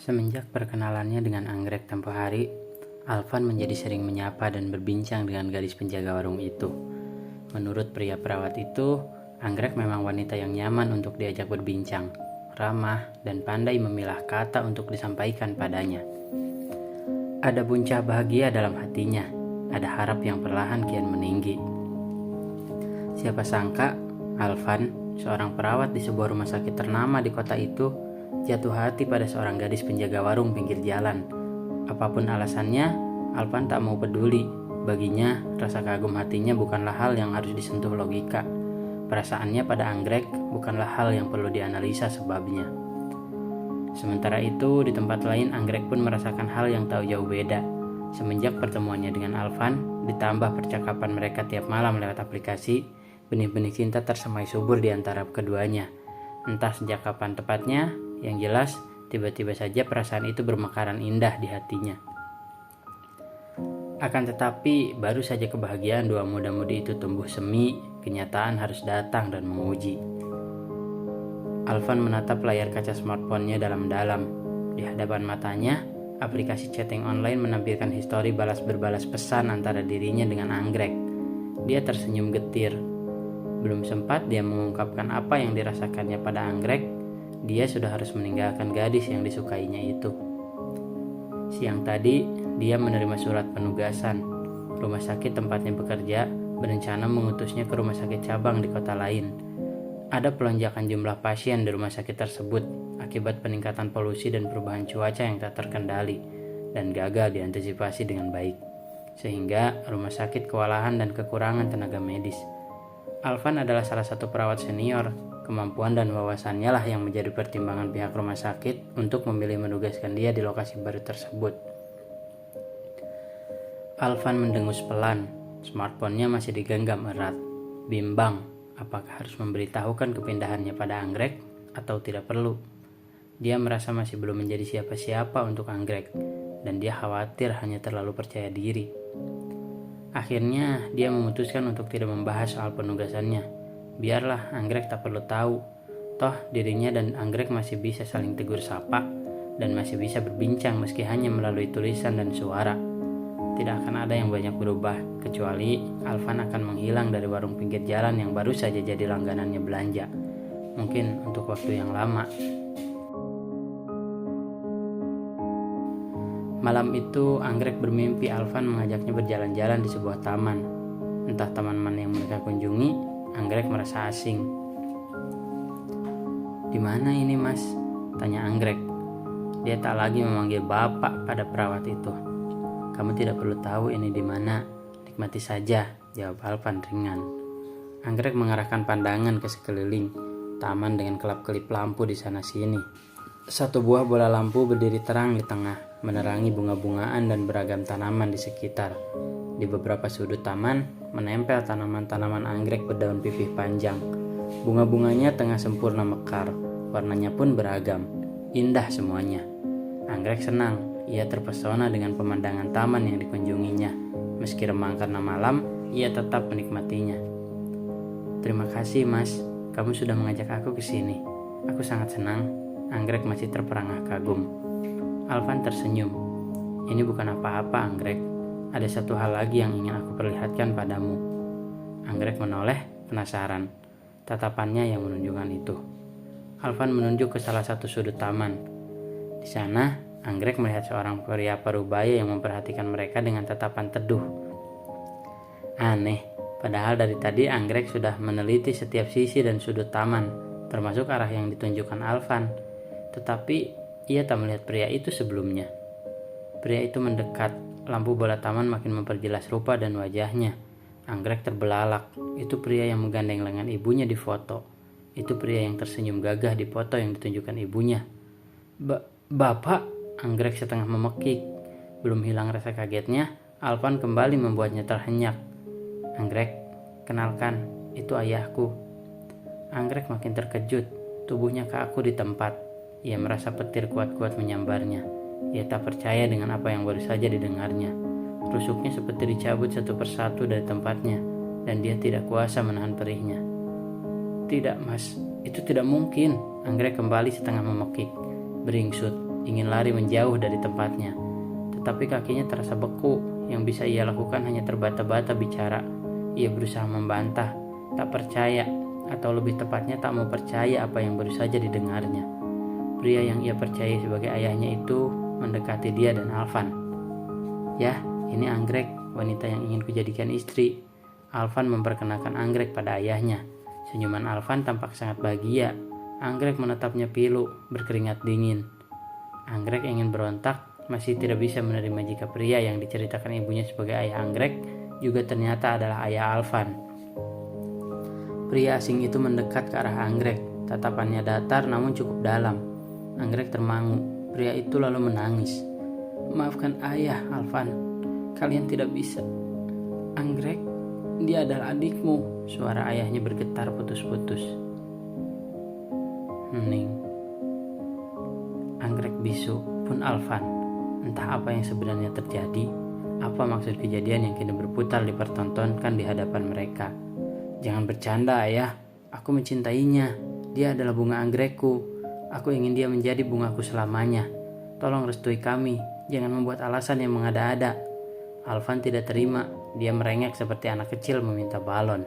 Semenjak perkenalannya dengan anggrek tempo hari, Alvan menjadi sering menyapa dan berbincang dengan gadis penjaga warung itu. Menurut pria perawat itu, anggrek memang wanita yang nyaman untuk diajak berbincang, ramah, dan pandai memilah kata untuk disampaikan padanya. Ada buncah bahagia dalam hatinya, ada harap yang perlahan kian meninggi. Siapa sangka, Alvan, seorang perawat di sebuah rumah sakit ternama di kota itu, jatuh hati pada seorang gadis penjaga warung pinggir jalan. Apapun alasannya, Alvan tak mau peduli. Baginya, rasa kagum hatinya bukanlah hal yang harus disentuh logika. Perasaannya pada anggrek bukanlah hal yang perlu dianalisa sebabnya. Sementara itu, di tempat lain anggrek pun merasakan hal yang tak jauh beda. Semenjak pertemuannya dengan Alvan, ditambah percakapan mereka tiap malam lewat aplikasi, benih-benih cinta tersemai subur di antara keduanya. Entah sejak kapan tepatnya, yang jelas tiba-tiba saja perasaan itu bermekaran indah di hatinya. Akan tetapi, baru saja kebahagiaan dua muda-mudi itu tumbuh semi, kenyataan harus datang dan menguji. Alvan menatap layar kaca smartphone-nya dalam-dalam. Di hadapan matanya, aplikasi chatting online menampilkan histori balas-berbalas pesan antara dirinya dengan anggrek. Dia tersenyum getir. Belum sempat dia mengungkapkan apa yang dirasakannya pada anggrek, dia sudah harus meninggalkan gadis yang disukainya itu. Siang tadi, dia menerima surat penugasan. Rumah sakit tempatnya bekerja berencana mengutusnya ke rumah sakit cabang di kota lain. Ada pelonjakan jumlah pasien di rumah sakit tersebut akibat peningkatan polusi dan perubahan cuaca yang tak terkendali dan gagal diantisipasi dengan baik. Sehingga rumah sakit kewalahan dan kekurangan tenaga medis. Alvan adalah salah satu perawat senior. Kemampuan dan wawasannya lah yang menjadi pertimbangan pihak rumah sakit untuk memilih menugaskan dia di lokasi baru tersebut. Alvan mendengus pelan. Smartphone-nya masih digenggam erat. Bimbang, apakah harus memberitahukan kepindahannya pada anggrek atau tidak perlu. Dia merasa masih belum menjadi siapa-siapa untuk anggrek, dan dia khawatir hanya terlalu percaya diri. Akhirnya, dia memutuskan untuk tidak membahas soal penugasannya. Biarlah anggrek tak perlu tahu. Toh, dirinya dan anggrek masih bisa saling tegur sapa, dan masih bisa berbincang meski hanya melalui tulisan dan suara. Tidak akan ada yang banyak berubah, kecuali Alvan akan menghilang dari warung pinggir jalan yang baru saja jadi langganannya belanja. Mungkin untuk waktu yang lama. Malam itu, anggrek bermimpi Alvan mengajaknya berjalan-jalan di sebuah taman. Entah taman mana yang mereka kunjungi, anggrek merasa asing. "Di mana ini, Mas?" tanya anggrek. Dia tak lagi memanggil bapak pada perawat itu. "Kamu tidak perlu tahu ini di mana. Nikmati saja," jawab Alvan ringan. Anggrek mengarahkan pandangan ke sekeliling. Taman dengan kelap-kelip lampu di sana-sini. Satu buah bola lampu berdiri terang di tengah, menerangi bunga-bungaan dan beragam tanaman di sekitar. Di beberapa sudut taman, menempel tanaman-tanaman anggrek berdaun pipih panjang. Bunga-bunganya tengah sempurna mekar, warnanya pun beragam. Indah semuanya. Anggrek senang. Ia terpesona dengan pemandangan taman yang dikunjunginya. Meski remang karena malam, ia tetap menikmatinya. "Terima kasih, Mas. Kamu sudah mengajak aku ke sini. Aku sangat senang." Anggrek masih terperangah kagum. Alvan tersenyum. "Ini bukan apa-apa, anggrek. Ada satu hal lagi yang ingin aku perlihatkan padamu." Anggrek menoleh, penasaran. Tatapannya yang menunjukkan itu. Alvan menunjuk ke salah satu sudut taman. Di sana, anggrek melihat seorang pria parubaya yang memperhatikan mereka dengan tatapan teduh. Aneh, padahal dari tadi anggrek sudah meneliti setiap sisi dan sudut taman, termasuk arah yang ditunjukkan Alvan. Tetapi ia tak melihat pria itu sebelumnya. Pria itu mendekat, lampu bola taman makin memperjelas rupa dan wajahnya. Anggrek terbelalak, itu pria yang menggandeng lengan ibunya di foto. Itu pria yang tersenyum gagah di foto yang ditunjukkan ibunya. Bapak, anggrek setengah memekik. Belum hilang rasa kagetnya, Alvan kembali membuatnya terhenyak. "Anggrek, kenalkan, itu ayahku." Anggrek makin terkejut, tubuhnya kaku di tempat. Ia merasa petir kuat-kuat menyambarnya. Ia tak percaya dengan apa yang baru saja didengarnya. Rusuknya seperti dicabut satu persatu dari tempatnya, dan dia tidak kuasa menahan perihnya. "Tidak, Mas, itu tidak mungkin." Anggrek kembali setengah memekik. "Beringsut, ingin lari menjauh dari tempatnya. Tetapi kakinya terasa beku, yang bisa ia lakukan hanya terbata-bata bicara. Ia berusaha membantah, tak percaya, atau lebih tepatnya tak mau percaya apa yang baru saja didengarnya. Pria yang ia percaya sebagai ayahnya itu mendekati dia dan Alvan. "Yah, ini Anggrek, wanita yang ingin kujadikan istri." Alvan memperkenalkan Anggrek pada ayahnya. Senyuman Alvan tampak sangat bahagia. Anggrek menatapnya pilu, berkeringat dingin. Anggrek ingin berontak, masih tidak bisa menerima jika pria yang diceritakan ibunya sebagai ayah Anggrek juga ternyata adalah ayah Alvan. Pria asing itu mendekat ke arah Anggrek. Tatapannya datar namun cukup dalam. Anggrek termangu. Pria itu lalu menangis. "Maafkan ayah, Alvan. Kalian tidak bisa." "Anggrek, dia adalah adikmu." Suara ayahnya bergetar putus-putus. Hening. Anggrek bisu, pun Alvan. Entah apa yang sebenarnya terjadi, apa maksud kejadian yang kini berputar dipertontonkan di hadapan mereka. "Jangan bercanda, ayah. Aku mencintainya. Dia adalah bunga anggrekku. Aku ingin dia menjadi bungaku selamanya. Tolong restui kami. Jangan membuat alasan yang mengada-ada." Alvan tidak terima. Dia merengek seperti anak kecil meminta balon.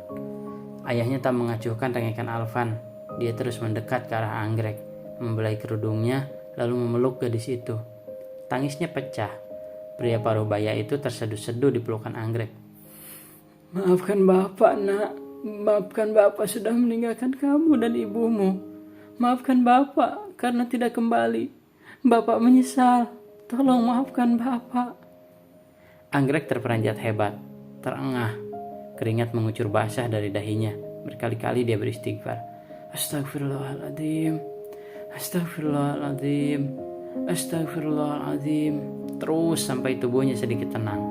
Ayahnya tak mengacuhkan rengekan Alvan. Dia terus mendekat ke arah Anggrek, membelai kerudungnya, lalu memeluk gadis itu. Tangisnya pecah. Pria paruh baya itu terseduh-seduh di pelukan Anggrek. "Maafkan Bapak, nak. Maafkan Bapak sudah meninggalkan kamu dan ibumu. Maafkan Bapak karena tidak kembali. Bapak menyesal. Tolong maafkan Bapak." Anggrek terperanjat hebat, terengah. Keringat mengucur basah dari dahinya. Berkali-kali dia beristighfar. "Astagfirullahaladzim. Astagfirullahaladzim. Astagfirullahaladzim." Terus sampai tubuhnya sedikit tenang.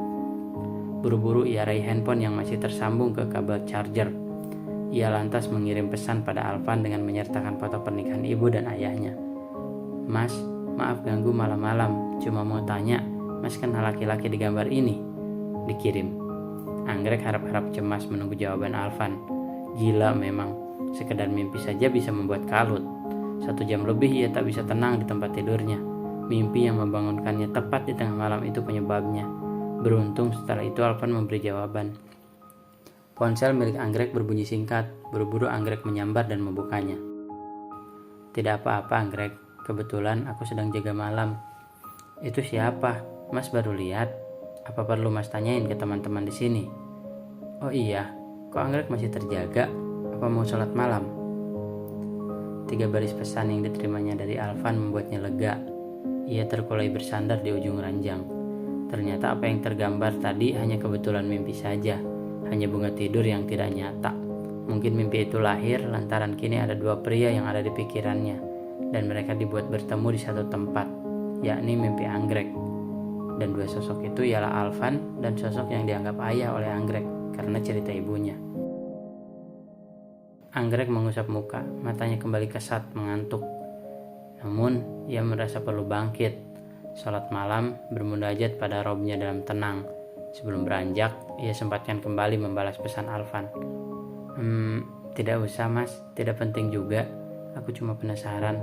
Buru-buru ia raih handphone yang masih tersambung ke kabel charger. Ia lantas mengirim pesan pada Alvan dengan menyertakan foto pernikahan ibu dan ayahnya. "Mas, maaf ganggu malam-malam. Cuma mau tanya, Mas kenal laki-laki di gambar ini?" Dikirim. Anggrek harap-harap cemas menunggu jawaban Alvan. Gila memang, sekedar mimpi saja bisa membuat kalut. 1 jam lebih ia tak bisa tenang di tempat tidurnya. Mimpi yang membangunkannya tepat di tengah malam itu penyebabnya. Beruntung setelah itu Alvan memberi jawaban. Ponsel milik Anggrek berbunyi singkat. Buru-buru Anggrek menyambar dan membukanya. "Tidak apa-apa Anggrek, kebetulan aku sedang jaga malam." "Itu siapa? Mas baru lihat. Apa perlu Mas tanyain ke teman-teman di sini?" "Oh iya, kok Anggrek masih terjaga? Apa mau sholat malam?" 3 baris pesan yang diterimanya dari Alvan membuatnya lega. Ia terkulai bersandar di ujung ranjang. Ternyata apa yang tergambar tadi hanya kebetulan mimpi saja. Hanya bunga tidur yang tidak nyata. Mungkin mimpi itu lahir lantaran kini ada 2 pria yang ada di pikirannya. Dan mereka dibuat bertemu di satu tempat, yakni mimpi Anggrek. Dan 2 sosok itu ialah Alvan dan sosok yang dianggap ayah oleh Anggrek karena cerita ibunya. Anggrek mengusap muka, matanya kembali kesat, mengantuk. Namun, ia merasa perlu bangkit. Sholat malam, bermunajat pada robnya dalam tenang. Sebelum beranjak, ia sempatkan kembali membalas pesan Alvan. Tidak usah Mas, tidak penting juga. Aku cuma penasaran."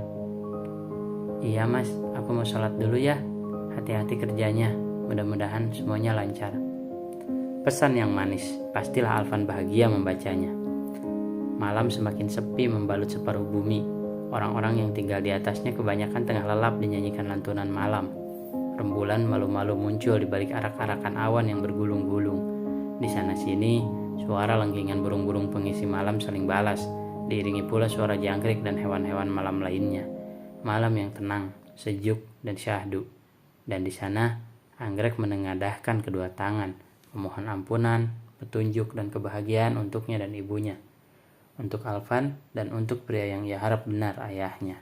"Iya Mas, aku mau sholat dulu ya. Hati-hati kerjanya, mudah-mudahan semuanya lancar." Pesan yang manis, pastilah Alvan bahagia membacanya. Malam semakin sepi membalut separuh bumi. Orang-orang yang tinggal di atasnya kebanyakan tengah lelap dinyanyikan lantunan malam. Rembulan malu-malu muncul di balik arak-arakan awan yang bergulung-gulung. Di sana-sini, suara lengkingan burung-burung pengisi malam saling balas, diiringi pula suara jangkrik dan hewan-hewan malam lainnya. Malam yang tenang, sejuk, dan syahdu. Dan di sana, Anggrek menengadahkan kedua tangan, memohon ampunan, petunjuk, dan kebahagiaan untuknya dan ibunya. Untuk Alvan dan untuk pria yang ia harap benar ayahnya.